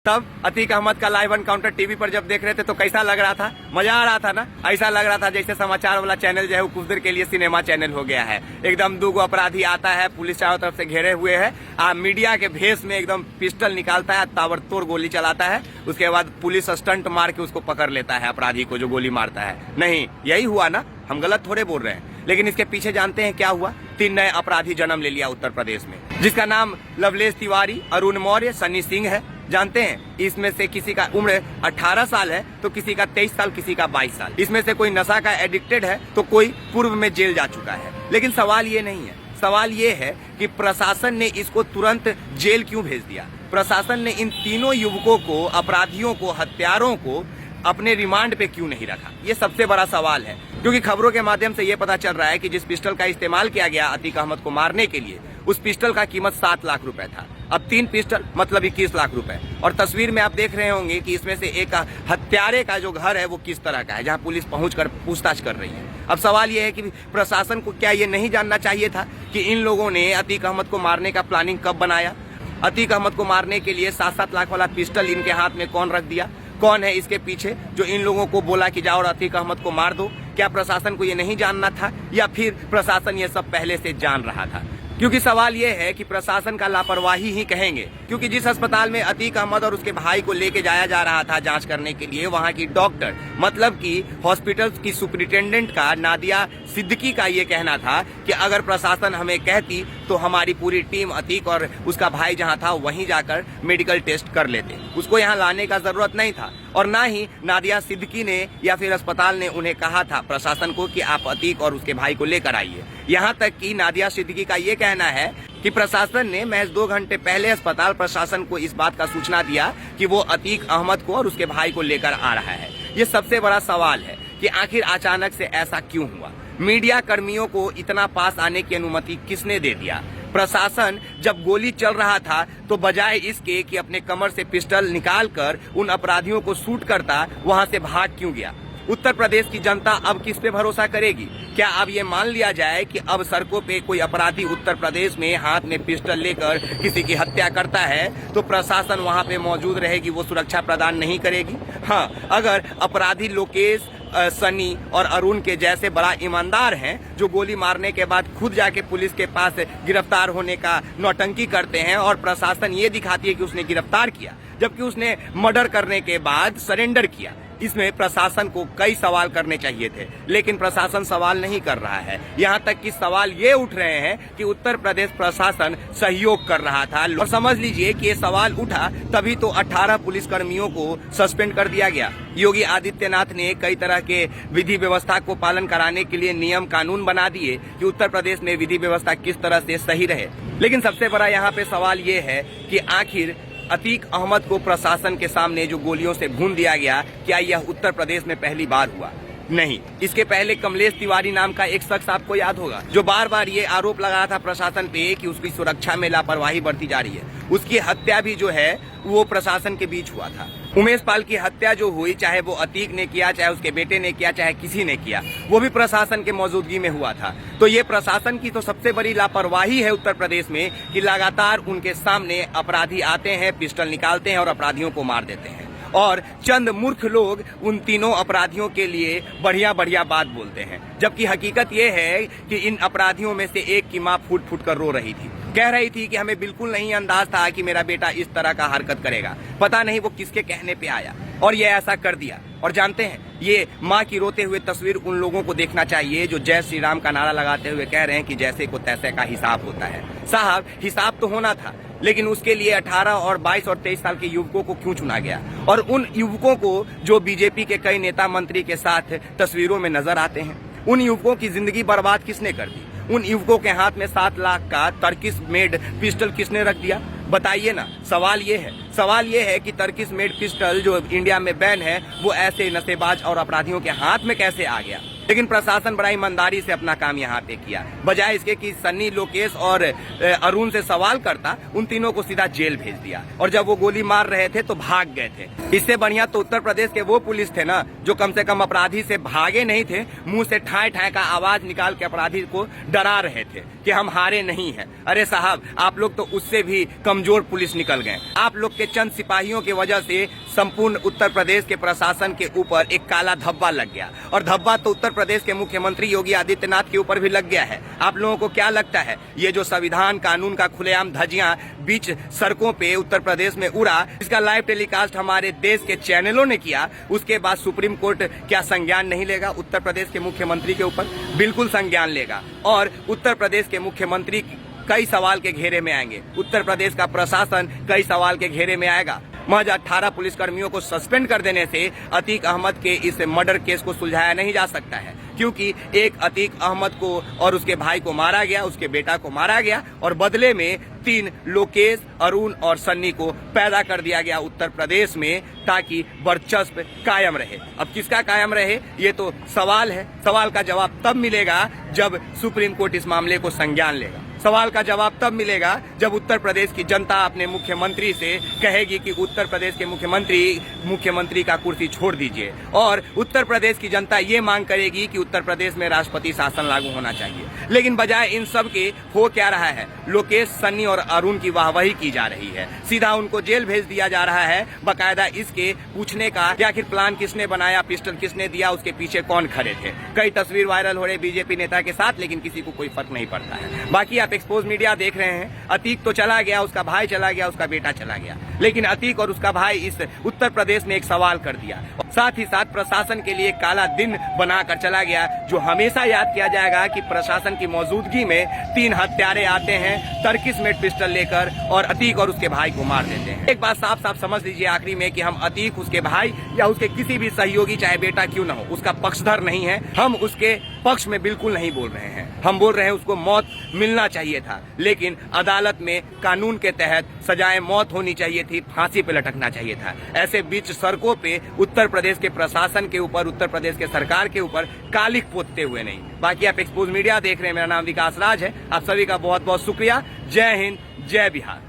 तब अतीक अहमद का live encounter TV पर जब देख रहे थे तो कैसा लग रहा था? मजा आ रहा था ना? ऐसा लग रहा था जैसे समाचार वाला चैनल जो है वो कुछ देर के लिए सिनेमा चैनल हो गया है। एकदम दो अपराधी आता है, पुलिस चारों तरफ से घेरे हुए है, मीडिया के भेष में एकदम पिस्टल निकालता है, ताबड़तोड़ गोली चलाता है, उसके बाद पुलिस स्टंट मार के उसको पकड़ लेता है अपराधी को जो गोली मारता है। नहीं, यही हुआ ना? हम गलत थोड़े बोल रहे हैं। लेकिन इसके पीछे जानते हैं क्या हुआ? 3 नए अपराधी जन्म ले लिया उत्तर प्रदेश में, जिसका नाम लवलेश तिवारी, अरुण मौर्य, सनी सिंह है। जानते हैं इसमें से किसी का उम्र 18 साल है तो किसी का 23 साल, किसी का 22 साल। इसमें से कोई नशा का एडिक्टेड है तो कोई पूर्व में जेल जा चुका है। लेकिन सवाल ये नहीं है, सवाल ये है कि प्रशासन ने इसको तुरंत जेल क्यों भेज दिया? प्रशासन ने इन तीनों युवकों को, अपराधियों को, हत्यारों को अपने रिमांड पे क्यों नहीं रखा? ये सबसे बड़ा सवाल है। क्योंकि खबरों के माध्यम से ये पता चल रहा है कि जिस पिस्टल का इस्तेमाल किया गया अतीक अहमद को मारने के लिए, उस पिस्टल का कीमत 7 लाख रुपए था। अब 3 पिस्टल मतलब 21 लाख रुपए। और तस्वीर में आप देख रहे होंगे कि इसमें से एक हत्यारे का जो घर है वो किस तरह का है, जहां पुलिस पहुंचकर पूछताछ कर रही है। अब सवाल ये है कि प्रशासन को क्या ये नहीं जानना चाहिए था कि इन लोगों ने अतीक अहमद को मारने का प्लानिंग कब बनाया? अतीक अहमद को मारने के लिए 7-7 लाख वाला पिस्टल इनके हाथ में कौन रख दिया? कौन है इसके पीछे जो इन लोगों को बोला कि जाओ और अतीक अहमद को मार दो? क्या प्रशासन को ये नहीं जानना था या फिर प्रशासन ये सब पहले से जान रहा था? क्योंकि सवाल ये है कि प्रशासन का लापरवाही ही कहेंगे, क्योंकि जिस अस्पताल में अतीक अहमद और उसके भाई को लेके जाया जा रहा था जांच करने के लिए, वहां की डॉक्टर मतलब कि हॉस्पिटल की सुपरिटेंडेंट का, नादिया सिद्दीकी का ये कहना था कि अगर प्रशासन हमें कहती तो हमारी पूरी टीम अतीक और उसका भाई जहां था वहीं जाकर मेडिकल टेस्ट कर लेते, उसको यहाँ लाने का जरूरत नहीं था। और ना ही नादिया सिद्दीकी ने या फिर अस्पताल ने उन्हें कहा था प्रशासन को कि आप अतीक और उसके भाई को लेकर आइए। यहाँ तक कि नादिया सिद्दीकी का ये कहना है कि प्रशासन ने महज 2 घंटे पहले अस्पताल प्रशासन को इस बात का सूचना दिया कि वो अतीक अहमद को और उसके भाई को लेकर आ रहा है। ये सबसे बड़ा सवाल है कि आखिर अचानक से ऐसा क्यों हुआ? मीडिया कर्मियों को इतना पास आने की अनुमति किसने दे दिया? प्रशासन जब गोली चल रहा था तो बजाय इसके कि अपने कमर से पिस्टल निकालकर उन अपराधियों को शूट करता, वहां से भाग क्यों गया? उत्तर प्रदेश की जनता अब किस पे भरोसा करेगी? क्या अब ये मान लिया जाए कि अब सड़कों पे कोई अपराधी उत्तर प्रदेश में हाथ में पिस्टल लेकर किसी की हत्या करता है तो प्रशासन वहां पे मौजूद रहेगी, वो सुरक्षा प्रदान नहीं करेगी? हाँ, अगर अपराधी लोकेश, सनी और अरुण के जैसे बड़ा ईमानदार हैं जो गोली मारने के बाद खुद जाके पुलिस के पास गिरफ्तार होने का नौटंकी करते हैं और प्रशासन ये दिखाती है कि उसने गिरफ्तार किया जबकि उसने मर्डर करने के बाद सरेंडर किया, इसमें प्रशासन को कई सवाल करने चाहिए थे। लेकिन प्रशासन सवाल नहीं कर रहा है। यहाँ तक कि सवाल ये उठ रहे हैं कि उत्तर प्रदेश प्रशासन सहयोग कर रहा था। और समझ लीजिए कि ये सवाल उठा तभी तो 18 पुलिसकर्मियों को सस्पेंड कर दिया गया। योगी आदित्यनाथ ने कई तरह के विधि व्यवस्था को पालन कराने के लिए नियम कानून बना दिए कि उत्तर प्रदेश में विधि व्यवस्था किस तरह से सही रहे। लेकिन सबसे बड़ा यहाँ पे सवाल ये है कि आखिर अतीक अहमद को प्रशासन के सामने जो गोलियों से भून दिया गया, क्या यह उत्तर प्रदेश में पहली बार हुआ? नहीं। इसके पहले कमलेश तिवारी नाम का एक शख्स आपको याद होगा जो बार बार ये आरोप लगा रहा था प्रशासन पे कि उसकी सुरक्षा में लापरवाही बरती जा रही है। उसकी हत्या भी जो है वो प्रशासन के बीच हुआ था। उमेश पाल की हत्या जो हुई, चाहे वो अतीक ने किया, चाहे उसके बेटे ने किया, चाहे किसी ने किया, वो भी प्रशासन के मौजूदगी में हुआ था। तो ये प्रशासन की तो सबसे बड़ी लापरवाही है उत्तर प्रदेश में कि लगातार उनके सामने अपराधी आते हैं, पिस्टल निकालते हैं और अपराधियों को मार देते हैं। और चंद मूर्ख लोग उन तीनों अपराधियों के लिए बढ़िया बढ़िया बात बोलते हैं, जबकि हकीकत ये है कि इन अपराधियों में से एक की मां फूट फूट कर रो रही थी, कह रही थी कि हमें बिल्कुल नहीं अंदाज था कि मेरा बेटा इस तरह का हरकत करेगा, पता नहीं वो किसके कहने पे आया और ये ऐसा कर दिया। और जानते हैं, ये माँ की रोते हुए तस्वीर उन लोगों को देखना चाहिए जो जय श्री राम का नारा लगाते हुए कह रहे हैं कि जैसे को तैसे का हिसाब होता है। साहब, हिसाब तो होना था, लेकिन उसके लिए 18 और 22 और 23 साल के युवकों को क्यों चुना गया? और उन युवकों को जो बीजेपी के कई नेता मंत्री के साथ तस्वीरों में नजर आते हैं, उन युवकों की जिंदगी बर्बाद किसने कर दी? उन युवकों के हाथ में 7 लाख का टर्किश मेड पिस्टल किसने रख दिया? बताइए ना। सवाल ये है कि टर्किश मेड पिस्टल जो इंडिया में बैन है वो ऐसे नशेबाज और अपराधियों के हाथ में कैसे आ गया? लेकिन प्रशासन बड़ा ईमानदारी से अपना काम यहाँ पे किया। बजाय इसके कि सन्नी, लोकेश और अरुण से सवाल करता, उन तीनों को सीधा जेल भेज दिया। और जब वो गोली मार रहे थे तो भाग गए थे। इससे बढ़िया तो उत्तर प्रदेश के वो पुलिस थे ना, जो कम से कम अपराधी से भागे नहीं थे, मुंह से ठाए ठाए का आवाज निकाल के अपराधी को डरा रहे थे कि हम हारे नहीं हैं। अरे साहब, आप लोग तो उससे भी कमजोर पुलिस निकल गए। आप लोग के चंद सिपाहियों की वजह से संपूर्ण उत्तर प्रदेश के प्रशासन के ऊपर एक काला धब्बा लग गया। और धब्बा तो उत्तर प्रदेश के मुख्यमंत्री योगी आदित्यनाथ के ऊपर भी लग गया है। आप लोगों को क्या लगता है, ये जो संविधान कानून का खुलेआम धज्जियां बीच सड़कों पे उत्तर प्रदेश में उड़ा, इसका लाइव टेलीकास्ट हमारे देश के चैनलों ने किया, उसके बाद सुप्रीम कोर्ट क्या संज्ञान नहीं लेगा उत्तर प्रदेश के मुख्यमंत्री के ऊपर? बिल्कुल संज्ञान लेगा। और उत्तर प्रदेश के मुख्यमंत्री कई सवाल के घेरे में आएंगे। उत्तर प्रदेश का प्रशासन कई सवाल के घेरे में आएगा। महज 18 पुलिसकर्मियों को सस्पेंड कर देने से अतीक अहमद के इस मर्डर केस को सुलझाया नहीं जा सकता है, क्योंकि एक अतीक अहमद को और उसके भाई को मारा गया, उसके बेटा को मारा गया, और बदले में 3 लोकेश, अरुण और सन्नी को पैदा कर दिया गया उत्तर प्रदेश में, ताकि वर्चस्व कायम रहे। अब किसका कायम रहे, ये तो सवाल है। सवाल का जवाब तब मिलेगा जब सुप्रीम कोर्ट इस मामले को संज्ञान लेगा। सवाल का जवाब तब मिलेगा जब उत्तर प्रदेश की जनता अपने मुख्यमंत्री से कहेगी कि उत्तर प्रदेश के मुख्यमंत्री का कुर्सी छोड़ दीजिए, और उत्तर प्रदेश की जनता ये मांग करेगी कि उत्तर प्रदेश में राष्ट्रपति शासन लागू होना चाहिए। लेकिन बजाय इन सब के हो क्या रहा है, लोकेश, सन्नी और अरुण की वाहवाही की जा रही है। सीधा उनको जेल भेज दिया जा रहा है, बाकायदा इसके पूछने का कि आखिर प्लान किसने बनाया, पिस्टल किसने दिया, उसके पीछे कौन खड़े थे। कई तस्वीर वायरल हो रहे बीजेपी नेता के साथ, लेकिन किसी को कोई फर्क नहीं पड़ता है। बाकी आप एक्सपोज मीडिया देख रहे हैं, अतीक तो चला गया, उसका भाई चला गया, उसका बेटा चला गया, लेकिन अतीक और उसका भाई इस उत्तर प्रदेश में एक सवाल कर दिया। साथ ही साथ प्रशासन के लिए काला दिन बनाकर चला गया, जो हमेशा याद किया जाएगा कि प्रशासन की मौजूदगी में 3 हत्यारे आते हैं तर्किस में पिस्टल लेकर और अतीक और उसके भाई को मार देते हैं। एक बात साफ साफ समझ लीजिए आखिरी में कि हम अतीक, उसके भाई या उसके किसी भी सहयोगी, चाहे बेटा क्यों ना हो, उसका पक्षधर नहीं है। हम उसके पक्ष में बिल्कुल नहीं बोल रहे हैं। हम बोल रहे हैं उसको मौत मिलना चाहिए था, लेकिन अदालत में कानून के तहत सजाए मौत होनी चाहिए थी, फांसी पे लटकना चाहिए था। ऐसे बीच सड़कों पे उत्तर प्रदेश के प्रशासन के ऊपर, उत्तर प्रदेश के सरकार के ऊपर कालिख पोतते हुए नहीं। बाकी आप एक्सपोज मीडिया देख रहे हैं, मेरा नाम विकास राज है। आप सभी का बहुत बहुत शुक्रिया। जय हिंद, जय बिहार।